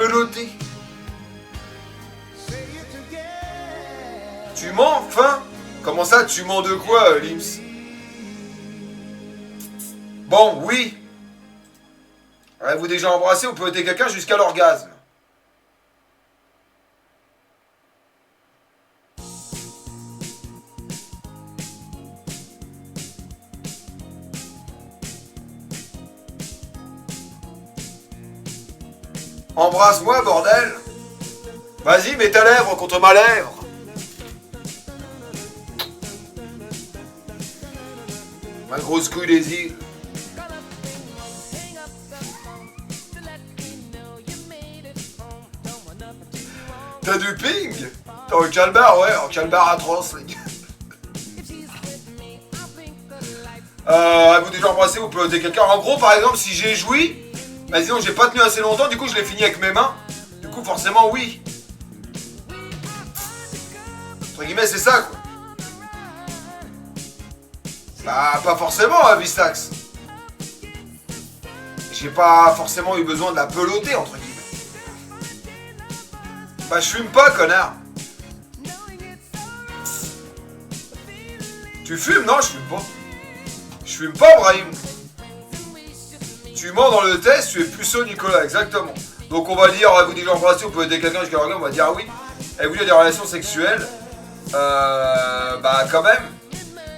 peloter. Tu mens, enfin? Comment ça, tu mens de quoi, Lims? Bon, oui. Avez-vous déjà embrassé ou peloté quelqu'un jusqu'à l'orgasme? Embrasse-moi, bordel! Vas-y, mets ta lèvre contre ma lèvre! Ma grosse couille des îles. T'as du ping? T'as un calbar, ouais, un calbar atroce, les gars. Avez-vous déjà embrassé ou peloté quelqu'un? En gros, par exemple, si j'ai joui, bah disons j'ai pas tenu assez longtemps, du coup je l'ai fini avec mes mains. Du coup, forcément, oui. Entre guillemets, c'est ça, quoi. Bah, pas forcément, hein, Vistax. J'ai pas forcément eu besoin de la peloter, entre guillemets. Bah, je fume pas, connard. Tu fumes? Non, je fume pas. Je fume pas, Brahim. Tu mens dans le test, tu es puceau, Nicolas, exactement. Donc, on va dire, avez-vous déjà embrassé ou peloté quelqu'un jusqu'à l'orgasme? On va dire oui. Avez-vous déjà des relations sexuelles? Bah, quand même.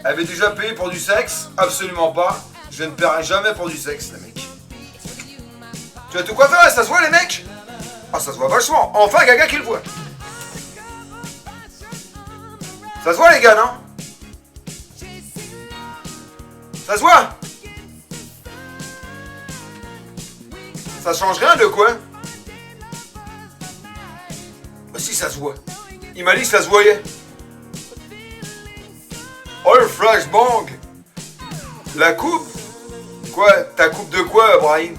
Avez déjà payé pour du sexe? Absolument pas. Je ne paierai jamais pour du sexe, les mecs. Tu as tout quoi faire, ça se voit, les mecs? Ah, ça se voit vachement. Enfin, quelqu'un qui le voit. Ça se voit, les gars, non? Ça se voit? Ça change rien de quoi? Bah si, ça se voit. Il m'a dit que ça se voyait. Oh, le flashbang! La coupe? Quoi? Ta coupe de quoi, Brahim?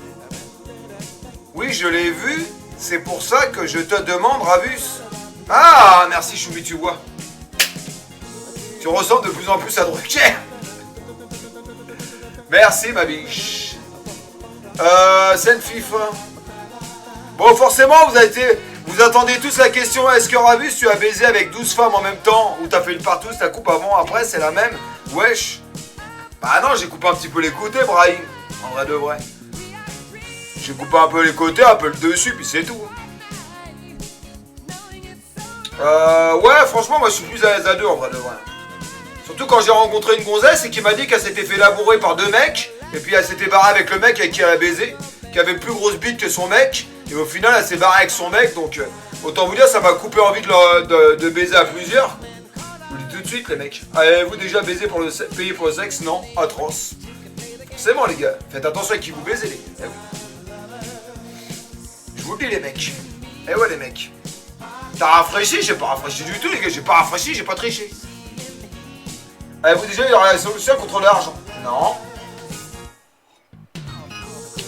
Oui, je l'ai vu. C'est pour ça que je te demande, Ravus. Ah, merci, Choubi, tu vois. Tu ressembles de plus en plus à Drucker. Merci, ma biche. Scène FIFA. Bon, forcément, vous attendez tous la question, est-ce que Ravus, tu as baisé avec 12 femmes en même temps? Ou t'as fait le partout, ta coupe avant, après, c'est la même? Wesh. Bah non, j'ai coupé un petit peu les côtés, Brahim. En vrai de vrai. J'ai coupé un peu les côtés, un peu le dessus, puis c'est tout. Ouais, franchement, moi, je suis plus à l'aise à deux, en vrai de vrai. Surtout quand j'ai rencontré une gonzesse et qui m'a dit qu'elle s'était fait labourer par deux mecs, et puis elle s'était barrée avec le mec avec qui elle a baisé, qui avait plus grosse bite que son mec, et au final elle s'est barrée avec son mec, donc autant vous dire ça m'a coupé envie de baiser à plusieurs. Je vous le dis tout de suite les mecs. Avez-vous déjà baisé pour payé pour le sexe? Non, atroce. Forcément les gars, faites attention à qui vous baisez les gars. Je vous le dis les mecs. Eh ouais les mecs. T'as rafraîchi? J'ai pas rafraîchi du tout les gars, j'ai pas rafraîchi, j'ai pas triché. Avez-vous déjà eu la solution contre l'argent? Non.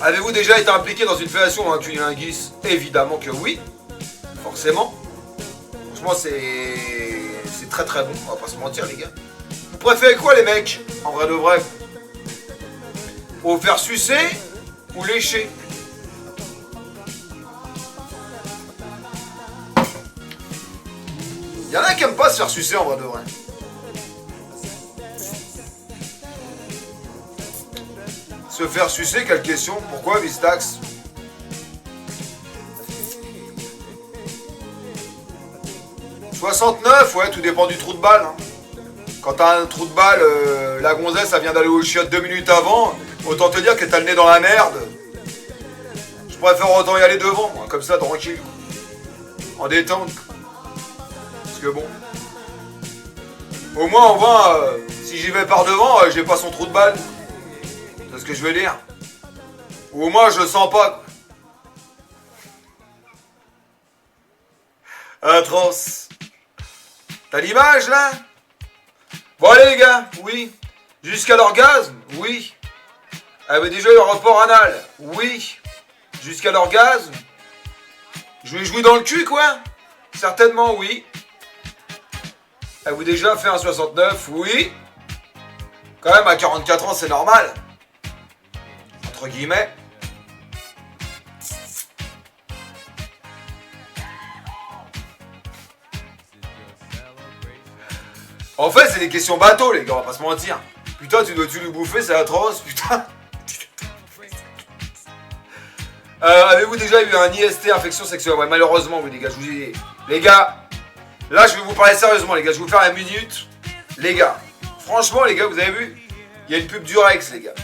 Avez-vous déjà été impliqué dans une fellation ou un cunnilingus? Évidemment que oui. Forcément. Franchement, c'est très très bon. On va pas se mentir, les gars. Vous préférez quoi, les mecs? En vrai de vrai. Vous faire sucer ou lécher? Y'en a qui aiment pas se faire sucer en vrai de vrai. Se faire sucer, quelle question? Pourquoi, Vistax? « 69, ouais, tout dépend du trou de balle. Hein. Quand t'as un trou de balle, la gonzesse, elle vient d'aller au chiottes 2 minutes avant, autant te dire que t'as le nez dans la merde. Je préfère autant y aller devant, moi, comme ça, tranquille. En détente. Parce que bon... Au moins, on voit, si j'y vais par devant, j'ai pas son trou de balle. C'est ce que je veux dire. Ou au moins je le sens pas. Atroce. T'as l'image là? Bon allez les gars, oui. Jusqu'à l'orgasme? Oui. Avez déjà eu un rapport anal? Oui. Jusqu'à l'orgasme? Je lui ai joué dans le cul quoi? Certainement oui. Avez-vous déjà fait un 69? Oui. Quand même à 44 ans c'est normal. Entre guillemets. En fait, c'est des questions bateau, les gars, on va pas se mentir. Putain, tu dois-tu lui bouffer, c'est atroce, putain. Avez-vous déjà eu un IST, infection sexuelle? Ouais, malheureusement, oui, les gars, je vous dis. Les gars, là, je vais vous parler sérieusement, les gars. Je vais vous faire une minute. Les gars, franchement, les gars, vous avez vu? Il y a une pub du Rex, les gars.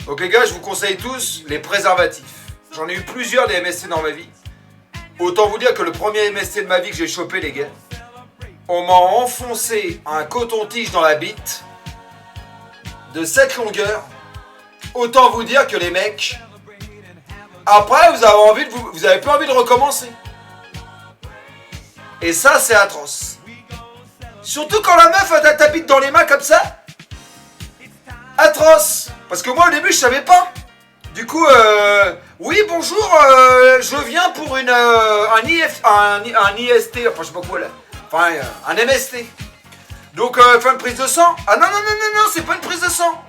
Donc, les gars, je vous conseille tous les préservatifs. J'en ai eu plusieurs des MST dans ma vie. Autant vous dire que le premier MST de ma vie que j'ai chopé, les gars, on m'a enfoncé un coton-tige dans la bite de cette longueur. Autant vous dire que les mecs, après, vous avez plus envie de recommencer. Et ça, c'est atroce. Surtout quand la meuf a ta bite dans les mains comme ça. Atroce. Parce que moi, au début, je savais pas. Du coup, oui, bonjour, je viens pour un IST, enfin, je sais pas quoi là. Enfin, un MST. Donc, faire une prise de sang. Ah non, c'est pas une prise de sang.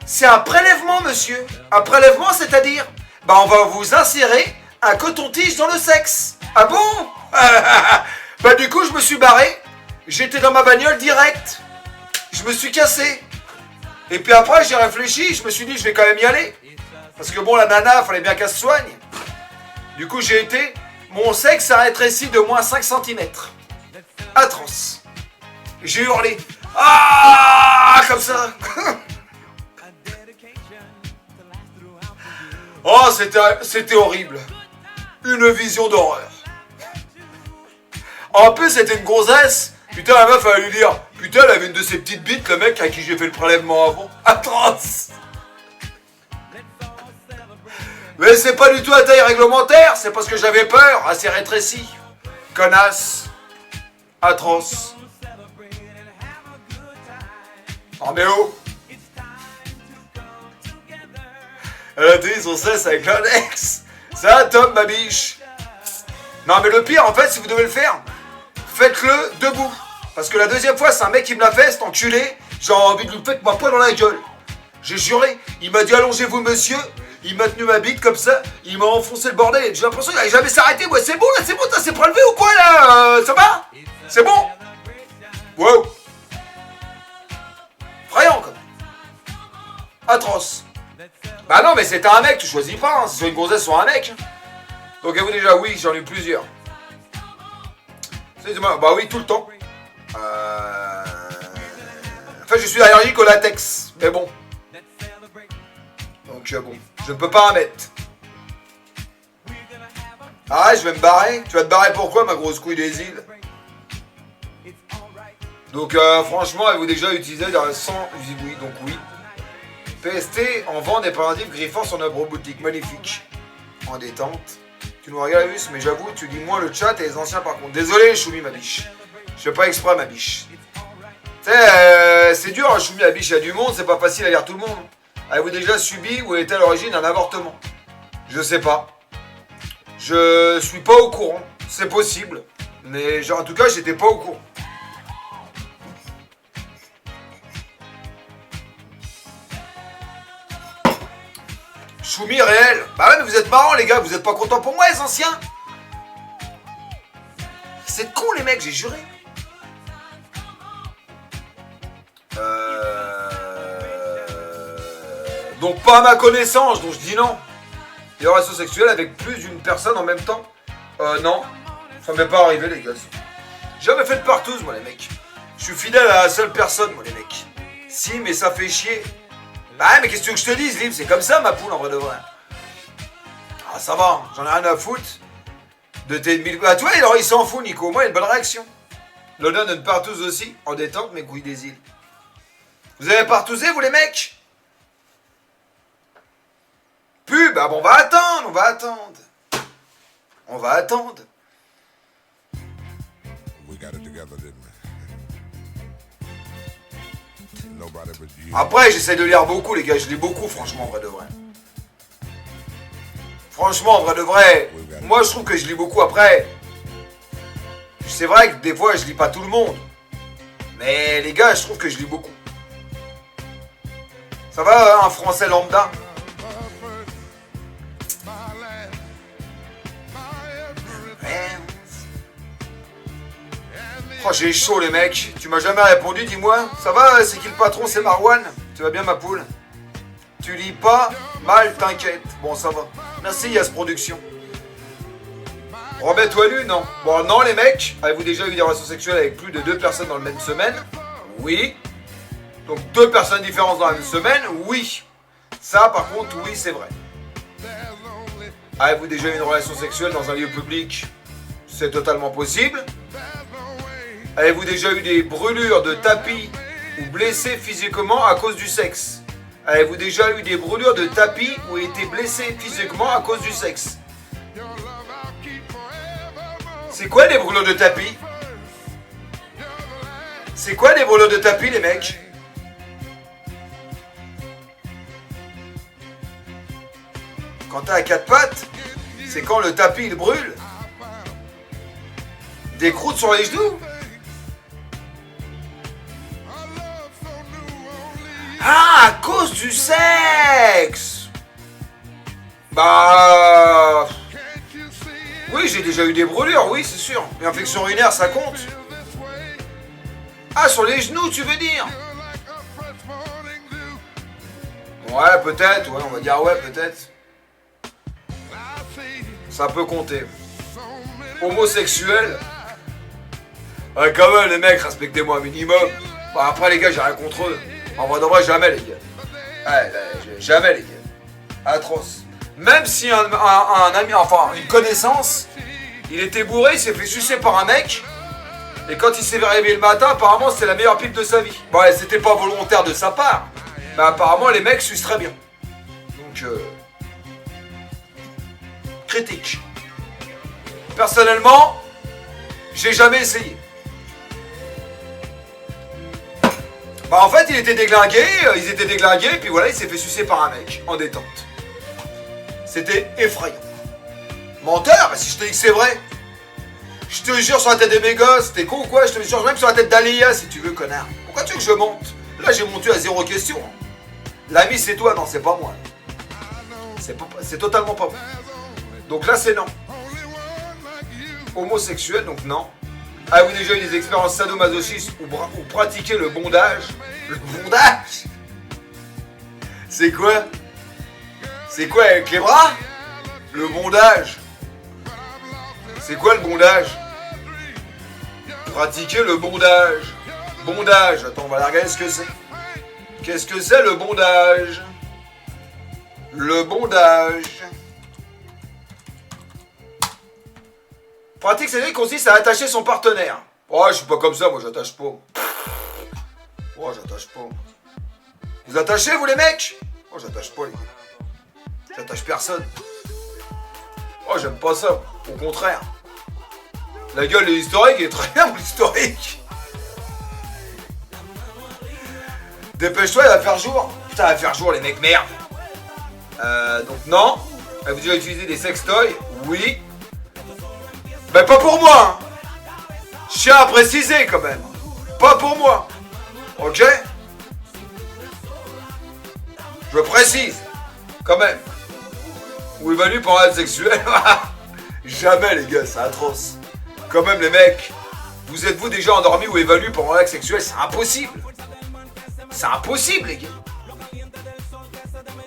C'est un prélèvement, monsieur. Un prélèvement, c'est-à-dire, bah, on va vous insérer un coton-tige dans le sexe. Ah bon? Bah, du coup, je me suis barré. J'étais dans ma bagnole direct. Je me suis cassé. Et puis après, j'ai réfléchi. Je me suis dit, je vais quand même y aller. Parce que bon, la nana, fallait bien qu'elle se soigne. Du coup, j'ai été. Mon sexe a rétréci de moins 5 cm. Atroce. J'ai hurlé. Ah, comme ça. Oh, c'était horrible. Une vision d'horreur. En plus, c'était une grossesse. Putain, la meuf, elle allait lui dire. Putain, elle avait une de ses petites bites, le mec à qui j'ai fait le prélèvement avant. Atroce. Mais c'est pas du tout à taille réglementaire, c'est parce que j'avais peur, assez rétréci. Connasse. Atroce. Oh mais oh. Elle a tenu son cesse avec un ex. C'est un top, ma biche. Non mais le pire, en fait, si vous devez le faire, faites-le debout. Parce que la deuxième fois, c'est un mec qui me l'a fait, cet enculé. J'ai envie de lui mettre ma poing dans la gueule. J'ai juré, il m'a dit allongez-vous monsieur. Il m'a tenu ma bite comme ça, il m'a enfoncé le bordel. J'ai l'impression qu'il n'allait jamais s'arrêter. Ouais, c'est bon là, c'est bon, t'as s'est prélevé ou quoi là? Ça va? C'est bon? Wow. Effrayant quoi. Atroce. Bah non, mais c'était un mec, tu choisis pas, hein. C'est soit une grossesse, soit un mec. Donc, vous déjà, oui, j'en ai eu plusieurs. Bah oui, tout le temps. Enfin, je suis allergique au latex, mais bon. Donc, bon, je ne peux pas en mettre. Ah, je vais me barrer. Tu vas te barrer pourquoi, ma grosse couille des îles? Donc, franchement, avez-vous déjà utilisé sans... Oui, donc oui. PST en vend des préservatifs griffants sur notre boutique. Magnifique. En détente. Tu nous regardes, Lus, mais j'avoue, tu lis moins le chat et les anciens par contre. Désolé, Choumi, ma biche. Je fais pas exprès, ma biche. Tu sais, c'est dur, hein, Choumi, la biche, il y a du monde, c'est pas facile à lire tout le monde. Avez-vous déjà subi ou était à l'origine d'un avortement? Je sais pas. Je suis pas au courant. C'est possible. Mais genre, en tout cas, j'étais pas au courant. Choumi réel. Bah ouais, mais vous êtes marrants, les gars. Vous êtes pas contents pour moi, les anciens? C'est con, les mecs, j'ai juré. Donc pas à ma connaissance, donc je dis non. Des relations sexuelles avec plus d'une personne en même temps? Non. Ça m'est pas arrivé, les gars. J'ai jamais fait de partouze, moi, les mecs. Je suis fidèle à la seule personne, moi, les mecs. Si, mais ça fait chier. Bah, mais qu'est-ce que tu veux que je te dise, Lib? C'est comme ça, ma poule, en vrai de vrai. Ah, ça va, j'en ai rien à foutre. De tes 1000... Ah, tu vois, alors, il s'en fout, Nico. Moi, il y a une bonne réaction. L'honneur d'une partouze aussi, en détente, mes couilles des îles. Vous avez partouzé, vous, les mecs? Pub, ah bon, on va attendre. On va attendre. Après, j'essaie de lire beaucoup, les gars. Je lis beaucoup, franchement, en vrai de vrai. Franchement, en vrai de vrai, moi, je trouve que je lis beaucoup. Après, c'est vrai que des fois, je lis pas tout le monde. Mais les gars, je trouve que je lis beaucoup. Ça va, hein, un français lambda? Oh, j'ai chaud les mecs. Tu m'as jamais répondu, dis-moi. Ça va, c'est qui le patron? C'est Marwan. Tu vas bien ma poule? Tu lis pas? Mal, t'inquiète. Bon, ça va. Merci, Yass Production. Remets-toi nu, non. Bon, non les mecs. Avez-vous déjà eu des relations sexuelles avec plus de 2 personnes dans la même semaine? Oui. Donc 2 personnes différentes dans la même semaine? Oui. Ça, par contre, oui, c'est vrai. Avez-vous déjà eu une relation sexuelle dans un lieu public? C'est totalement possible. Avez-vous déjà eu des brûlures de tapis ou blessé physiquement à cause du sexe? Avez-vous déjà eu des brûlures de tapis ou été blessé physiquement à cause du sexe? C'est quoi des brûlures de tapis? C'est quoi des brûlures de tapis, les mecs? Quand t'as à 4 pattes, c'est quand le tapis il brûle. Des croûtes sur les genoux? Ah, à cause du sexe! Bah... Oui, j'ai déjà eu des brûlures, oui, c'est sûr. Une infection urinaire, ça compte? Ah, sur les genoux, tu veux dire? Ouais, peut-être, ouais, on va dire ouais, peut-être. Ça peut compter. Homosexuel? Ouais, quand même, les mecs, respectez-moi un minimum. Bon, après, les gars, j'ai rien contre eux. En vrai de vrai, jamais, les gars. Ouais, jamais, les gars. Atroce. Même si un ami, enfin, une connaissance, il était bourré, il s'est fait sucer par un mec. Et quand il s'est réveillé le matin, apparemment, c'était la meilleure pipe de sa vie. Bon, ouais, c'était pas volontaire de sa part. Mais apparemment, les mecs sucent très bien. Donc, critique. Personnellement, j'ai jamais essayé. Bah en fait, il était déglingué, ils étaient déglingués, puis voilà, il s'est fait sucer par un mec, en détente. C'était effrayant. Menteur, bah si je te dis que c'est vrai. Je te jure sur la tête de mes gosses, t'es con ou quoi? Je te jure même sur la tête d'Alia, si tu veux, connard. Pourquoi tu veux que je monte? Là, j'ai monté à 0 question. L'ami, c'est toi, non, c'est pas moi. C'est totalement pas moi. Donc là, c'est non. Homosexuel, donc non. Avez-vous déjà eu des expériences sadomasochistes ou pratiqué le bondage? Le bondage? C'est quoi? C'est quoi avec les bras? Le bondage? C'est quoi le bondage? Pratiquer le bondage. Bondage, attends, on va la regarder ce que c'est. Qu'est-ce que c'est le bondage? Le bondage. Pratique sexuelle consiste à attacher son partenaire. Oh, je suis pas comme ça, moi j'attache pas. Oh, j'attache pas. Vous attachez, vous les mecs? Oh, j'attache pas, les gars. J'attache personne. Oh, j'aime pas ça. Au contraire. La gueule de l'historique est très bien, l'historique. Dépêche-toi, il va faire jour. Putain, il va faire jour, les mecs, merde. Donc non. Avez-vous déjà utilisé des sextoys? Oui. Mais pas pour moi, hein. Je tiens à préciser quand même. Pas pour moi. Ok? Je précise. Quand même. Ou évalue par acte sexuel. Jamais les gars, c'est atroce. Quand même les mecs. Vous êtes-vous déjà endormi ou évalué pendant l'acte sexuel? C'est impossible. C'est impossible les gars.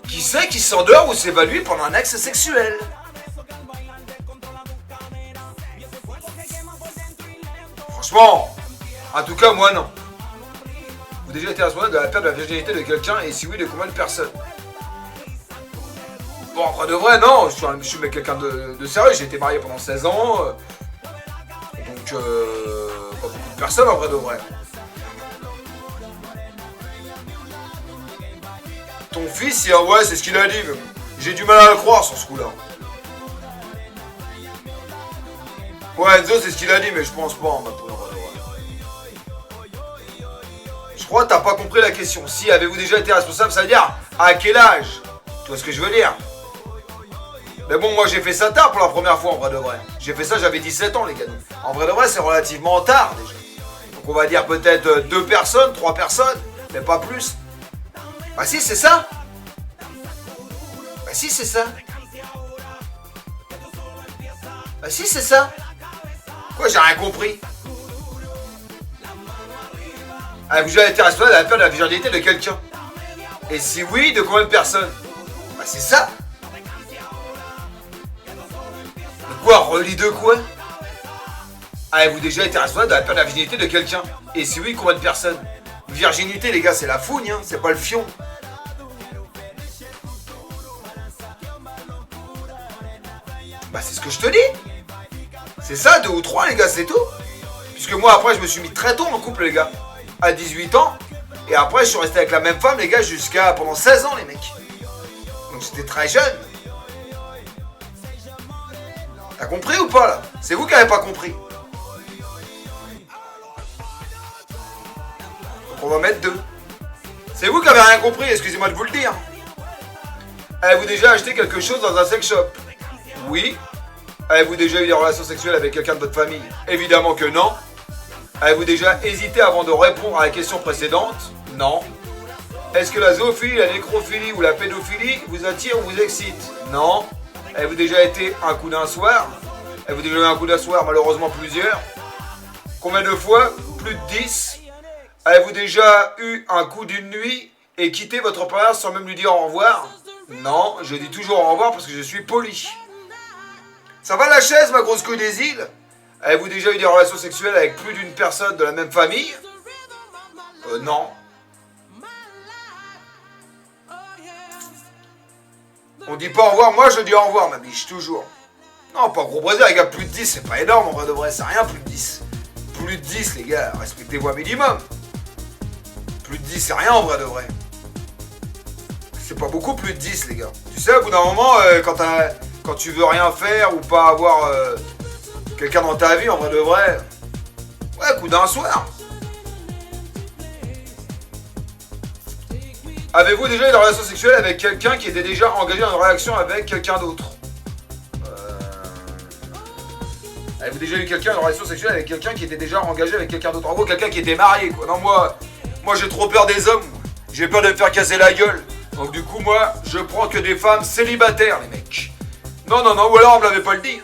Qui c'est qui s'endort ou s'évalue pendant un acte sexuel? Franchement, en tout cas, moi non. Vous avez déjà été responsable de la perte de la virginité de quelqu'un et si oui, de combien de personnes? Bon, en vrai de vrai, non. Je suis avec quelqu'un de sérieux. J'ai été marié pendant 16 ans. Donc, pas beaucoup de personnes en vrai de vrai. Ton fils, ouais, c'est ce qu'il a dit. J'ai du mal à le croire sur ce coup-là. Ouais, Enzo, c'est ce qu'il a dit, mais je pense pas en mode. Je crois que t'as pas compris la question. Si avez-vous déjà été responsable, ça veut dire à quel âge? Tu vois ce que je veux dire? Mais bon, moi j'ai fait ça tard pour la première fois en vrai de vrai. J'ai fait ça, j'avais 17 ans les gars. En vrai de vrai, c'est relativement tard déjà. Donc on va dire peut-être 2 personnes, 3 personnes, mais pas plus. Bah si, c'est ça. Bah si, c'est ça. Bah si, c'est ça. Quoi, j'ai rien compris. Avez-vous déjà été responsable de la perte de la virginité de quelqu'un? Et si oui, de combien de personnes? Bah c'est ça. De quoi? Relis de quoi? Avez-vous déjà été responsable de la perte de la virginité de quelqu'un? Et si oui, combien de personnes? Virginité, les gars, c'est la fougne, hein, c'est pas le fion. Bah c'est ce que je te dis. C'est ça, 2 ou 3, les gars, c'est tout. Puisque moi, après, je me suis mis très tôt en couple, les gars. À 18 ans. Et après, je suis resté avec la même femme, les gars, jusqu'à pendant 16 ans, les mecs. Donc j'étais très jeune. T'as compris ou pas, là? C'est vous qui n'avez pas compris. Donc on va mettre 2. C'est vous qui avez rien compris, excusez-moi de vous le dire. Avez-vous déjà acheté quelque chose dans un sex shop? Oui. Avez-vous déjà eu des relations sexuelles avec quelqu'un de votre famille? Évidemment que non. Avez-vous déjà hésité avant de répondre à la question précédente? Non. Est-ce que la zoophilie, la nécrophilie ou la pédophilie vous attire ou vous excite? Non. Avez-vous déjà été un coup d'un soir? Avez-vous déjà eu un coup d'un soir? Malheureusement plusieurs. Combien de fois? Plus de 10. Avez-vous déjà eu un coup d'une nuit et quitté votre partenaire sans même lui dire au revoir? Non, je dis toujours au revoir parce que je suis poli. Ça va la chaise, ma grosse couille des îles? Avez-vous déjà eu des relations sexuelles avec plus d'une personne de la même famille? Non. On dit pas au revoir, moi je dis au revoir, ma biche, toujours. Non, pas gros brésil, les gars, plus de 10, c'est pas énorme, en vrai de vrai, c'est rien, plus de 10. Plus de 10, les gars, respectez-vous un minimum. Plus de 10, c'est rien, en vrai de vrai. C'est pas beaucoup, plus de 10, les gars. Tu sais, au bout d'un moment, quand tu veux rien faire ou pas avoir quelqu'un dans ta vie, en vrai de vrai, ouais, coup d'un soir. Avez-vous déjà eu des relations sexuelles avec quelqu'un qui était déjà engagé dans une relation avec quelqu'un d'autre? Avez-vous déjà eu une relation sexuelle avec quelqu'un qui était déjà engagé avec quelqu'un d'autre? En gros, quelqu'un qui était marié, quoi. Non, moi j'ai trop peur des hommes. J'ai peur de me faire casser la gueule. Donc du coup, moi, je prends que des femmes célibataires, les mecs. Non, ou alors on me l'avait pas le dit.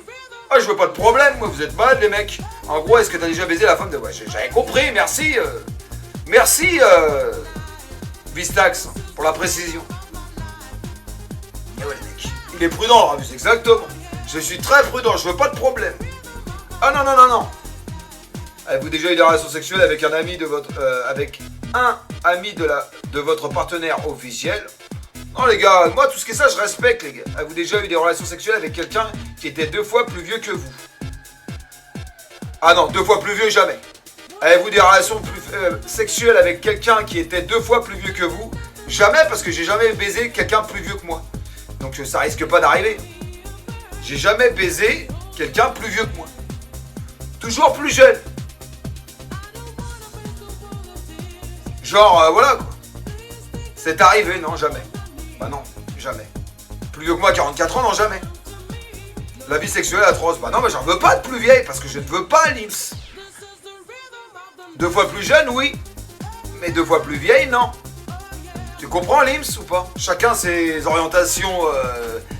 Ah, je veux pas de problème, moi, vous êtes malades, les mecs. En gros, est-ce que t'as déjà baisé la femme de... Ouais, j'avais compris, merci. Merci, Vistax, pour la précision. Et ouais, les mecs. Il est prudent, Ramus, exactement. Je suis très prudent, je veux pas de problème. Ah non. Avez-vous déjà eu des relations sexuelles avec un ami de votre... avec un ami de votre partenaire officiel? Non, les gars, moi, tout ce qui est ça, je respecte, les gars. Avez-vous déjà eu des relations sexuelles avec quelqu'un qui était 2 fois plus vieux que vous? Ah non, 2 fois plus vieux, jamais. Avez-vous des relations sexuelles avec quelqu'un qui était 2 fois plus vieux que vous? Jamais, parce que j'ai jamais baisé quelqu'un plus vieux que moi. Donc ça risque pas d'arriver. J'ai jamais baisé quelqu'un plus vieux que moi. Toujours plus jeune. Genre, voilà quoi. C'est arrivé, non, jamais. Bah non, jamais. Plus vieux que moi, 44 ans, non, jamais. La vie sexuelle atroce. Bah non, mais j'en veux pas de plus vieille, parce que je ne veux pas l'IMS. 2 fois plus jeune, oui. Mais 2 fois plus vieille, non. Tu comprends l'IMS ou pas? Chacun ses orientations,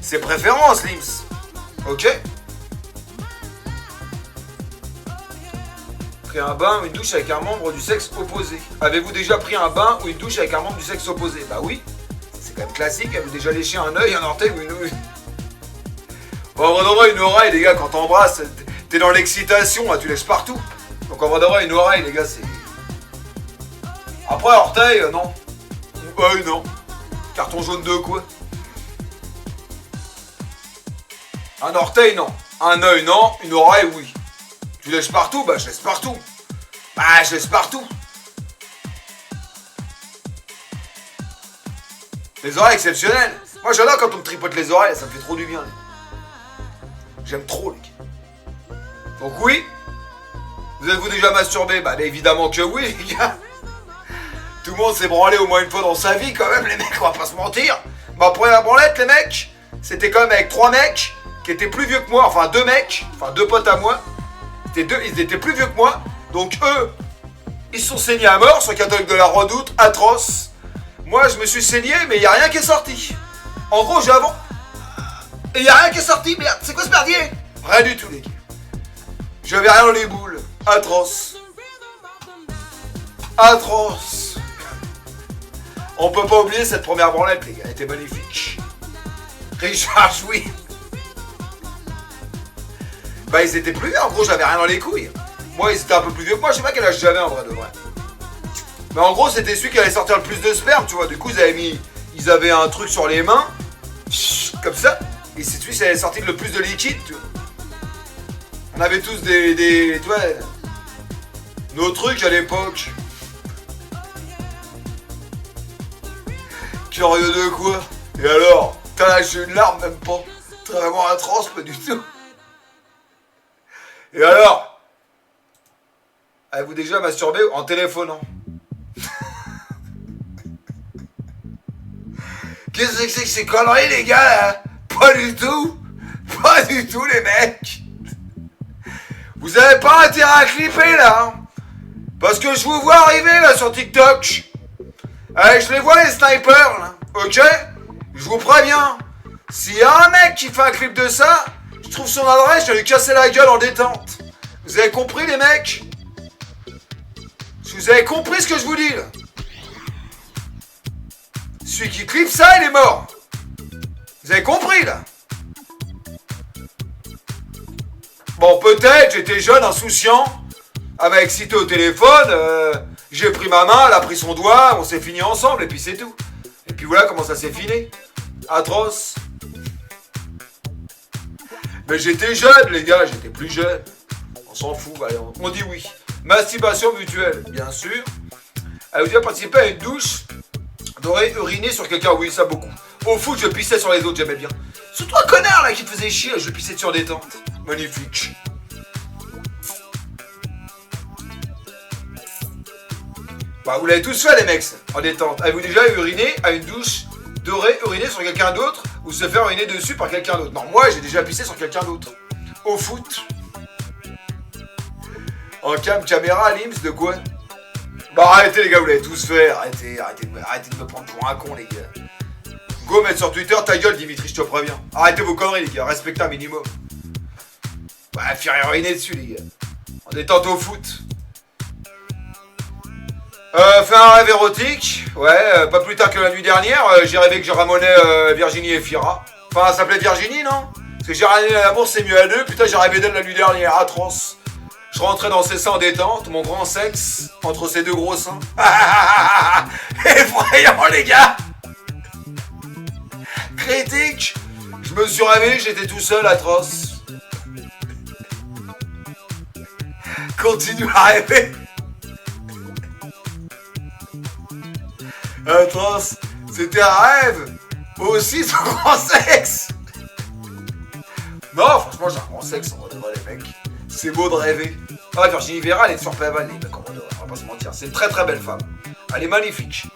ses préférences, l'IMS. Ok? Pris un bain ou une douche avec un membre du sexe opposé. Avez-vous déjà pris un bain ou une douche avec un membre du sexe opposé? Bah oui. C'est quand même classique. Avez-vous déjà léché un œil, un orteil ou une... Bon, en vrai de vrai, une oreille, les gars, quand t'embrasses, t'es dans l'excitation, là, tu lèches partout. Donc en vrai de vrai, une oreille, les gars, c'est... Après, orteil, non. Ou œil, non. Carton jaune de quoi? Un orteil, non. Un œil, non. Une oreille, oui. Tu lèches partout? Bah, je laisse partout. Bah, je laisse partout. Les oreilles exceptionnelles. Moi, j'adore quand on me tripote les oreilles, ça me fait trop du bien. J'aime trop, les gars. Donc oui. Vous êtes-vous déjà masturbé? Bah, évidemment que oui, les gars. Tout le monde s'est branlé au moins une fois dans sa vie, quand même, les mecs, on va pas se mentir. Ma première branlette, les mecs, c'était quand même avec 3 mecs qui étaient plus vieux que moi. Enfin, 2 mecs, enfin 2 potes à moi. Ils étaient plus vieux que moi. Donc eux, ils se sont saignés à mort sur le catalogue de la Redoute, atroce. Moi, je me suis saigné, mais il n'y a rien qui est sorti. En gros, j'ai avant. Et il n'y a rien qui est sorti, merde. C'est quoi ce merdier? Rien du tout, les gars. J'avais rien dans les boules. Atroce. Atroce. On peut pas oublier cette première branlette, les gars. Elle était magnifique. Richard Jouy. Bah, ils étaient plus vieux. En gros, j'avais rien dans les couilles. Moi, ils étaient un peu plus vieux que moi. Je sais pas quel âge j'avais en vrai de vrai. Mais en gros, c'était celui qui allait sortir le plus de sperme, tu vois. Du coup, ils avaient un truc sur les mains. Comme ça. Et c'est celui qui allait sortir le plus de liquide, tu vois. On avait tous tu vois, nos trucs à l'époque. Curieux de quoi? Et alors? T'as lâché une larme, même pas. T'es vraiment atroce, pas du tout. Et alors? Avez-vous déjà masturbé en téléphonant? Qu'est-ce que c'est que ces conneries, les gars, là? Pas du tout. Pas du tout, les mecs. Vous avez pas intérêt à clipper, là, hein? Parce que je vous vois arriver, là, sur TikTok. Allez, je les vois, les snipers, là. Ok? Je vous préviens. S'il y a un mec qui fait un clip de ça, je trouve son adresse, je vais lui casser la gueule en détente. Vous avez compris, les mecs? Vous avez compris ce que je vous dis, là? Celui qui clip ça, il est mort. Vous avez compris, là? Bon, peut-être, j'étais jeune, insouciant, avec excité au téléphone, j'ai pris ma main, elle a pris son doigt, on s'est fini ensemble, et puis c'est tout. Et puis voilà comment ça s'est fini. Atroce. Mais j'étais jeune, les gars, j'étais plus jeune. On s'en fout, allez, on dit oui. Masturbation mutuelle, bien sûr. Elle vous dit participer à une douche, d'aurait uriné sur quelqu'un, oui, ça beaucoup. Au foot, je pissais sur les autres, j'aimais bien. Surtout un connard, là, qui te faisait chier, je pissais sur détente. Magnifique. Bah, vous l'avez tous fait, les mecs, en détente. Avez-vous déjà uriné à une douche, d'aurait uriné sur quelqu'un d'autre, ou se faire uriner dessus par quelqu'un d'autre? Non, moi, j'ai déjà pissé sur quelqu'un d'autre. Au foot. En caméra, Lims, de quoi? Bah, arrêtez, les gars, vous l'avez tous fait. Arrêtez de me prendre pour un con, les gars. Go mettre sur Twitter ta gueule, Dimitri, je te préviens. Arrêtez vos conneries, les gars, respectez un minimum. Bah, faire uriner dessus, les gars. En détente au foot. Fait un rêve érotique. Ouais, pas plus tard que la nuit dernière, j'ai rêvé que je ramenais Virginie et Fira. Enfin, ça s'appelait Virginie, non? Parce que j'ai ramené l'amour, c'est mieux à deux. Putain, j'ai rêvé d'elle la nuit dernière, atroce. Je rentrais dans ses seins en détente, mon grand sexe, entre ses deux gros seins. Effrayant, les gars. Critique. Je me suis réveillé, j'étais tout seul, atroce. Continue à rêver. Atroce. C'était un rêve. Aussi, son grand sexe. Non, franchement, j'ai un grand sexe, en vrai, les mecs. C'est beau de rêver. Ah, Virginie Vera, elle est sur Péval, les mecs, on va pas se mentir. C'est une très très belle femme. Elle est magnifique.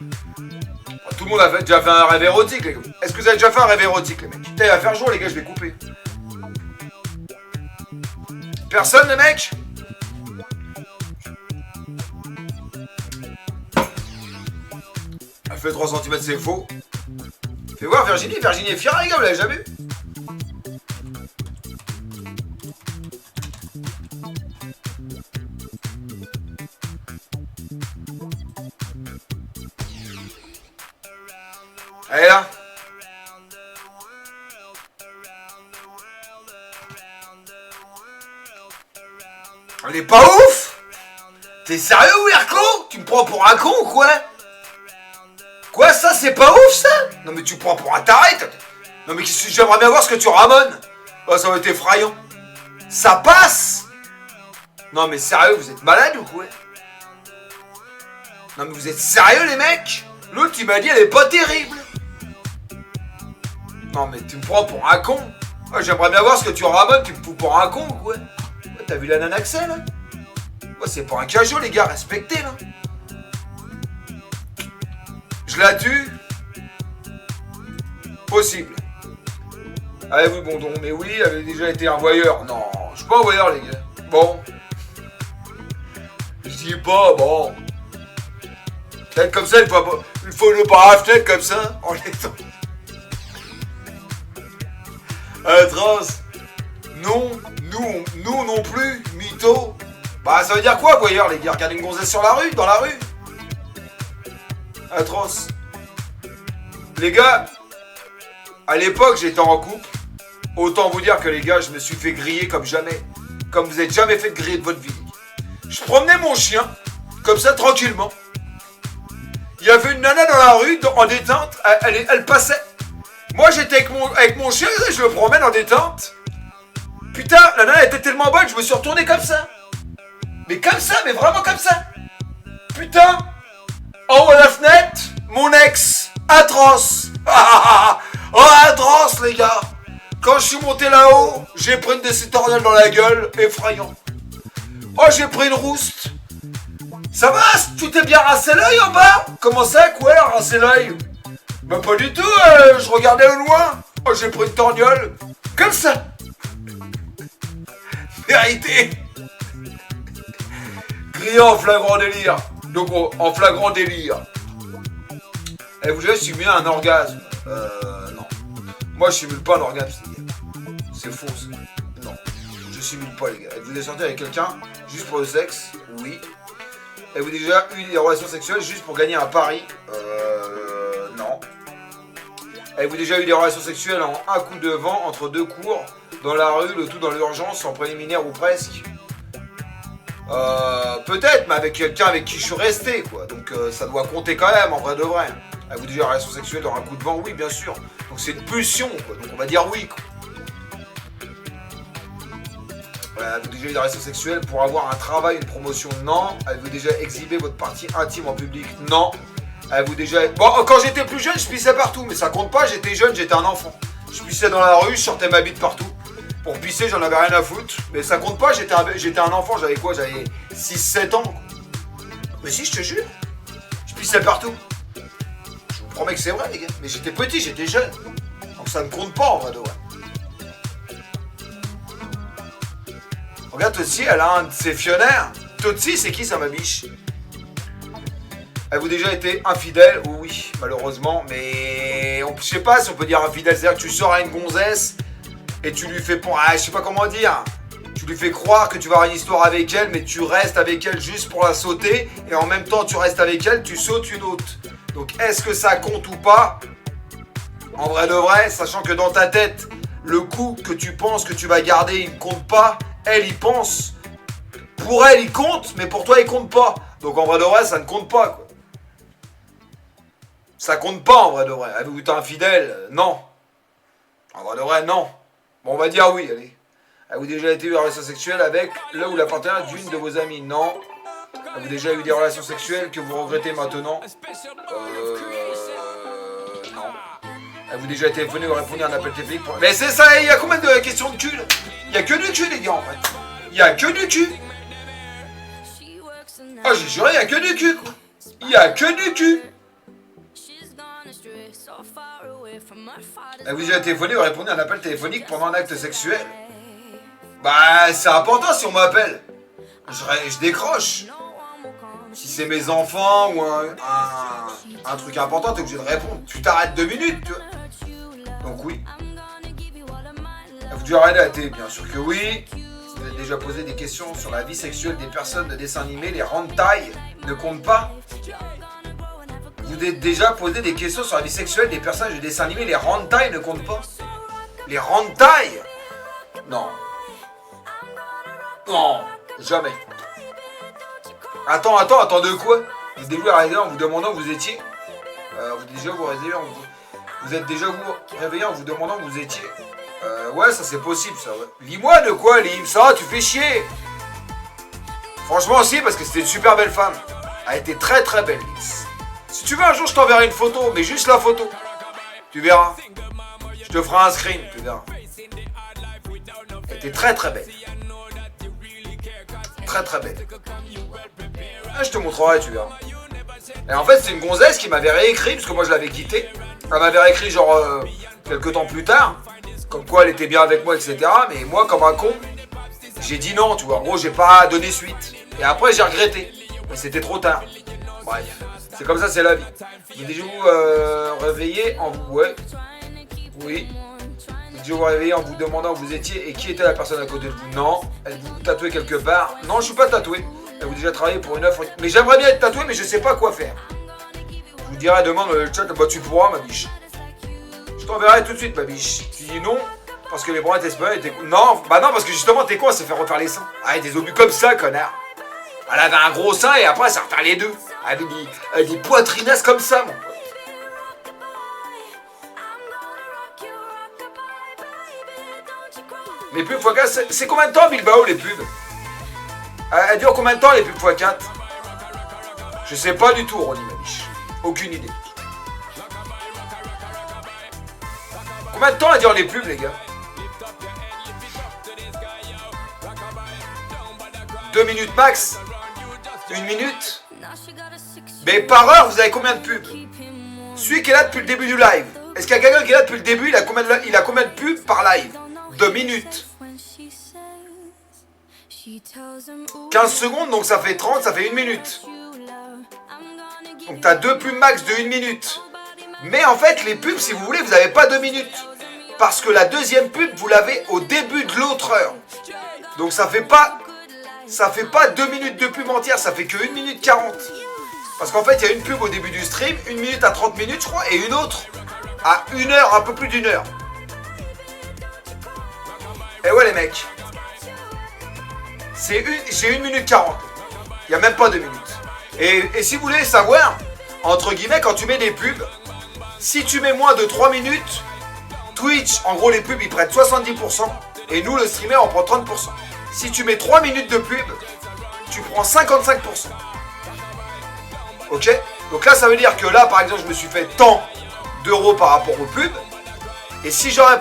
Tout le monde a déjà fait un rêve érotique, les gars. Est-ce que vous avez déjà fait un rêve érotique, les mecs? Putain, il va faire jour, les gars, je vais couper. Personne, les mecs? Elle fait 3 cm, c'est faux. Fais voir Virginie est fière, les gars, vous l'avez jamais vu? Elle est là. Elle est pas ouf. T'es sérieux, Werko? Tu me prends pour un con ou quoi? Quoi, ça, c'est pas ouf, ça? Non, mais tu me prends pour un taré. Non, mais j'aimerais bien voir ce que tu ramones. Oh, ça va être effrayant. Ça passe. Non, mais sérieux, vous êtes malade ou quoi? Non, mais vous êtes sérieux, les mecs? L'autre, il m'a dit, elle est pas terrible. Non, mais tu me prends pour un con. Oh, j'aimerais bien voir ce que tu ramones, tu me fous pour un con ou quoi? Oh, t'as vu la nana Axel, là? Oh, c'est pas un cajot, les gars, respectez, là. Je la tue? Possible. Avez-vous bon don? Mais oui, avait déjà été un voyeur. Non, je suis pas un voyeur, les gars. Bon. Je dis pas, bon. Peut-être comme ça, il faut le par la fenêtre comme ça, en étant. Atroce. Non, nous non plus, mytho. Bah ça veut dire quoi, voyeur, les gars? Regarder une gonzesse sur la rue, dans la rue? Atroce. Les gars, à l'époque, j'étais en couple. Autant vous dire que les gars, je me suis fait griller comme jamais. Comme vous n'êtes jamais fait de griller de votre vie. Je promenais mon chien, comme ça, tranquillement. Il y avait une nana dans la rue, en détente. Elle passait. Moi, j'étais avec mon chien, je le promène en détente. Putain, la nana était tellement bonne, je me suis retourné comme ça. Mais comme ça, mais vraiment comme ça. Putain, en haut à la fenêtre, mon ex, atroce. Oh, atroce, les gars. Quand je suis monté là-haut, j'ai pris une décitoriale dans la gueule, effrayant. Oh, j'ai pris une rouste. Ça va, tu t'es bien rincé l'œil en bas? Comment ça, quoi, rincer l'œil? Bah pas du tout, je regardais au loin. Oh, j'ai pris une torgnole. Comme ça. Vérité. Grillé en flagrant délire. Donc en flagrant délire. Et vous avez simulé un orgasme? Non. Moi je simule pas un orgasme. C'est faux ça. Non. Je simule pas les gars. Vous avez sorti avec quelqu'un juste pour le sexe? Oui. Avez-vous déjà eu des relations sexuelles juste pour gagner un pari? Non. Avez-vous déjà eu des relations sexuelles en un coup de vent entre deux cours, dans la rue, le tout dans l'urgence, en préliminaire ou presque? Peut-être, mais avec quelqu'un avec qui je suis resté, quoi. Donc ça doit compter quand même, en vrai de vrai. Avez-vous déjà eu une relation sexuelle dans un coup de vent? Oui, bien sûr. Donc c'est une pulsion, quoi. Donc on va dire oui, quoi. Avez-vous déjà eu des relations sexuelles pour avoir un travail, une promotion? Non. Avez-vous déjà exhibé votre partie intime en public? Non. Avez-vous déjà... Bon, quand j'étais plus jeune, je pissais partout, mais ça compte pas, j'étais jeune, j'étais un enfant. Je pissais dans la rue, je sortais ma bite partout. Pour pisser, j'en avais rien à foutre. Mais ça compte pas, j'étais un enfant, j'avais quoi? J'avais 6-7 ans. Mais si, je te jure. Je pissais partout. Je vous promets que c'est vrai, les gars. Mais j'étais petit, j'étais jeune. Donc ça ne compte pas, en vrai de vrai. Regarde, Totsi, elle a un de ses fionnaires. Totsi, c'est qui ça, ma biche? Avez-vous déjà été infidèle? Oui, malheureusement. Mais je sais pas si on peut dire infidèle. C'est-à-dire que tu sors à une gonzesse et tu lui fais... je sais pas comment dire. Tu lui fais croire que tu vas avoir une histoire avec elle, mais tu restes avec elle juste pour la sauter. Et en même temps, tu restes avec elle, tu sautes une autre. Donc, est-ce que ça compte ou pas? En vrai de vrai, sachant que dans ta tête, le coup que tu penses que tu vas garder, il ne compte pas. Elle, il pense. Pour elle, il compte, mais pour toi, il compte pas. Donc, en vrai de vrai, ça ne compte pas, quoi. Ça compte pas, en vrai de vrai. Avez-vous été infidèle? Non. En vrai de vrai, non. Bon, on va dire oui, allez. Avez-vous déjà été eu en relation sexuelle avec le ou la partenaire d'une de vos amis? Non. Avez-vous déjà eu des relations sexuelles que vous regrettez maintenant? Non. Avez-vous déjà téléphoné ou répondu à un appel téléphonique pour... Mais c'est ça, il y a combien de questions de cul là? Il y a que du cul, les gars, en fait. Il y a que du cul. Oh, j'ai juré, il y a que du cul, quoi. Il y a que du cul. Avez-vous déjà téléphoné ou répondu à un appel téléphonique pendant un acte sexuel? Bah, c'est important si on m'appelle. Je décroche. Si c'est mes enfants ou un truc important, t'es obligé de répondre. Tu t'arrêtes 2 minutes, tu vois. Donc oui. Avez-vous déjà regardé la télé? Bien sûr que oui. Vous avez déjà posé des questions sur la vie sexuelle des personnes de dessins animés? Les hentai ne comptent pas. Vous avez déjà posé des questions sur la vie sexuelle des personnages de dessins animés? Les hentai ne comptent pas. Les hentai? Non. Non, jamais. Attends, de quoi? Vous êtes déjà réveillé en vous demandant où vous étiez? Vous êtes déjà réveillé en vous demandant où vous étiez? Ouais, ça c'est possible, ça, ouais. Lis-moi de quoi, Lim? Ça, tu fais chier. Franchement, aussi, parce que c'était une super belle femme. Elle était très très belle, Lix. Si tu veux, un jour, je t'enverrai une photo, mais juste la photo. Tu verras. Je te ferai un screen, tu verras. Elle était très très belle. Très très belle. Ah, je te montrerai, tu verras. Et en fait, c'est une gonzesse qui m'avait réécrit, parce que moi je l'avais quittée. Elle m'avait réécrit genre quelques temps plus tard. Comme quoi elle était bien avec moi, etc. Mais moi, comme un con, j'ai dit non, tu vois. En gros, j'ai pas donné suite. Et après, j'ai regretté. Mais c'était trop tard. Bref. C'est comme ça, c'est la vie. Vous déjà vous réveillé en vous... Ouais. Oui. Vous déjà vous réveillé en vous demandant où vous étiez et qui était la personne à côté de vous? Non. Êtes-vous tatoué quelque part? Non, je suis pas tatoué. Avez-vous déjà travaillé pour une offre? Mais j'aimerais bien être tatoué, mais je sais pas quoi faire. Vous me diras demain dans le chat, bah tu pourras ma biche. Je t'enverrai tout de suite ma biche. Tu dis non, parce que les bras étaient espagnols étaient... Non, bah non, parce que justement t'es con, elle s'est fait refaire les seins. Ah, des obus comme ça, connard. Elle avait un gros sein et après elle s'est refaire les deux. Elle avait des poitrinasses comme ça, mon pote. Les pubs x4, c'est combien de temps Bilbao les pubs? Elle dure combien de temps les pubs x4? Je sais pas du tout, Ronnie, ma biche. Aucune idée. Combien de temps elles durent les pubs, les gars? 2 minutes max? 1 minute? Mais par heure, vous avez combien de pubs? Celui qui est là depuis le début du live. Est-ce qu'il y a quelqu'un qui est là depuis le début? Il a combien de pubs par live? 2 minutes. 15 secondes, donc ça fait 30, ça fait 1 minute. Donc t'as 2 pubs max de 1 minute. Mais en fait, les pubs, si vous voulez, vous n'avez pas 2 minutes. Parce que la deuxième pub, vous l'avez au début de l'autre heure. Donc ça fait pas 2 minutes de pub entière, ça fait que 1 minute 40. Parce qu'en fait, il y a une pub au début du stream, 1 minute à 30 minutes, je crois, et une autre à 1 heure, un peu plus d'1 heure. Et ouais, les mecs. J'ai 1 minute 40. Il n'y a même pas 2 minutes. Et si vous voulez savoir, entre guillemets, quand tu mets des pubs, si tu mets moins de 3 minutes, Twitch, en gros, les pubs, ils prennent 70%. Et nous, le streamer, on prend 30%. Si tu mets 3 minutes de pub, tu prends 55%. Ok? Donc là, ça veut dire que là, par exemple, je me suis fait tant d'euros par rapport aux pubs. Et si j'aurais